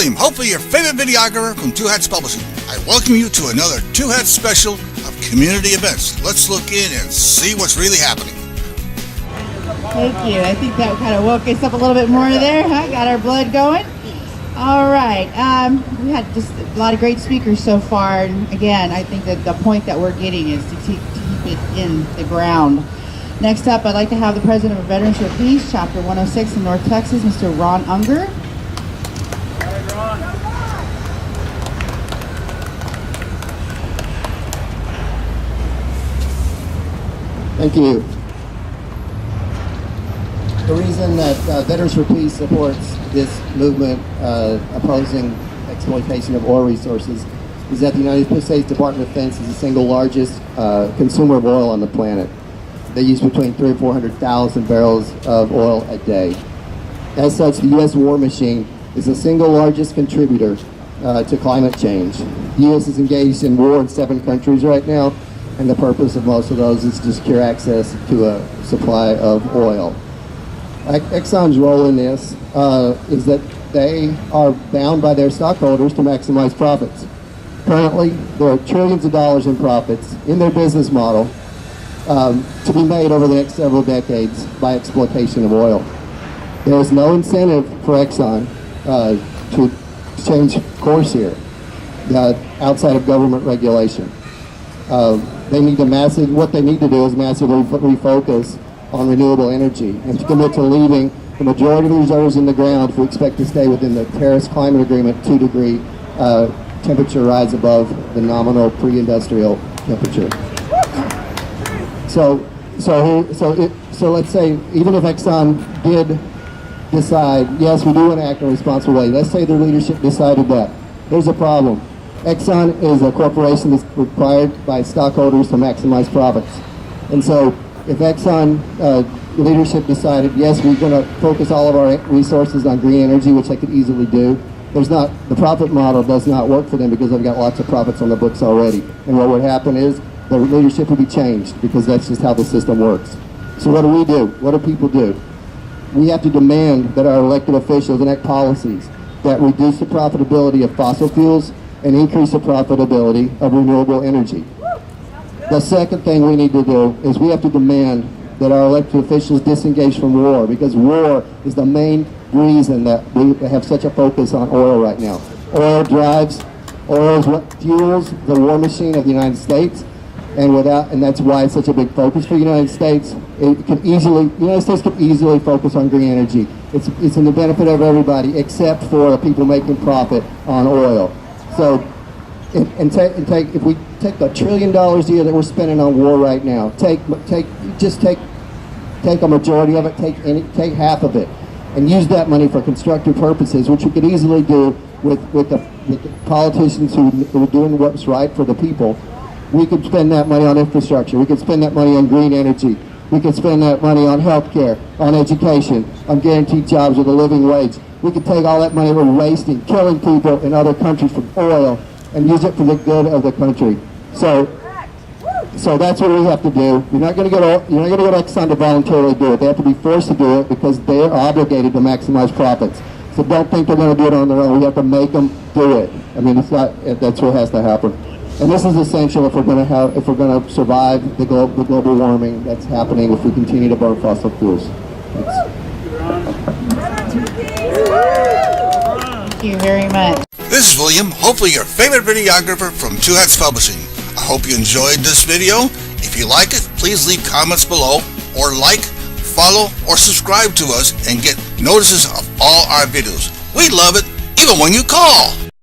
William, hopefully your favorite videographer from Two Hats Publishing. I welcome you to another Two Hats special of community events. Let's look in and see what's really happening. Thank you. I think that kind of woke us up a little bit more there, huh? Got our blood going. All right. We had just a lot of great speakers so far. And again, I think that the point that we're getting is to keep it in the ground. Next up, I'd like to have the president of Veterans for Peace, Chapter 106 in North Texas, Mr. Ron Unger. Thank you. The reason that Veterans for Peace supports this movement opposing exploitation of oil resources is that the United States Department of Defense is the single largest consumer of oil on the planet. They use between 300,000 and 400,000 barrels of oil a day. As such, the U.S. war machine is the single largest contributor to climate change. The U.S. is engaged in war in 7 countries right now, and the purpose of most of those is to secure access to a supply of oil. Exxon's role in this is that they are bound by their stockholders to maximize profits. Currently, there are trillions of dollars in profits in their business model to be made over the next several decades by exploitation of oil. There is no incentive for Exxon to change course here outside of government regulation. What they need to do is massively refocus on renewable energy and to commit to leaving the majority of the reserves in the ground if we expect to stay within the Paris Climate Agreement 2-degree temperature rise above the nominal pre-industrial temperature. So let's say even if Exxon did decide, yes, we do want to act in a responsible way. Let's say their leadership decided that. There's a problem. Exxon is a corporation that's required by stockholders to maximize profits. And so if Exxon leadership decided, yes, we're going to focus all of our resources on green energy, which they could easily do, the profit model does not work for them because they've got lots of profits on the books already. And what would happen is the leadership would be changed because that's just how the system works. So what do? What do people do? We have to demand that our elected officials enact policies that reduce the profitability of fossil fuels and increase the profitability of renewable energy. The second thing we need to do is we have to demand that our elected officials disengage from war, because war is the main reason that we have such a focus on oil right now. Oil is what fuels the war machine of the United States, and that's why it's such a big focus for the United States. The United States could easily focus on green energy. It's in the benefit of everybody except for the people making profit on oil. So, if we take the $1 trillion a year that we're spending on war right now, take a majority of it, take half of it, and use that money for constructive purposes, which we could easily do with the politicians who are doing what's right for the people. We could spend that money on infrastructure. We could spend that money on green energy. We could spend that money on healthcare, on education, on guaranteed jobs with a living wage. We could take all that money we're wasting, killing people in other countries for oil, and use it for the good of the country. So that's what we have to do. You're not going to get Exxon to voluntarily do it. They have to be forced to do it because they're obligated to maximize profits. So don't think they're going to do it on their own. We have to make them do it. I mean, that's what has to happen. And this is essential if we're going to survive the global warming that's happening if we continue to burn fossil fuels. Thanks. Thank you very much. This is William, hopefully your favorite videographer from Two Hats Publishing. I hope you enjoyed this video. If you like it, please leave comments below, or like, follow, or subscribe to us and get notices of all our videos. We love it, even when you call.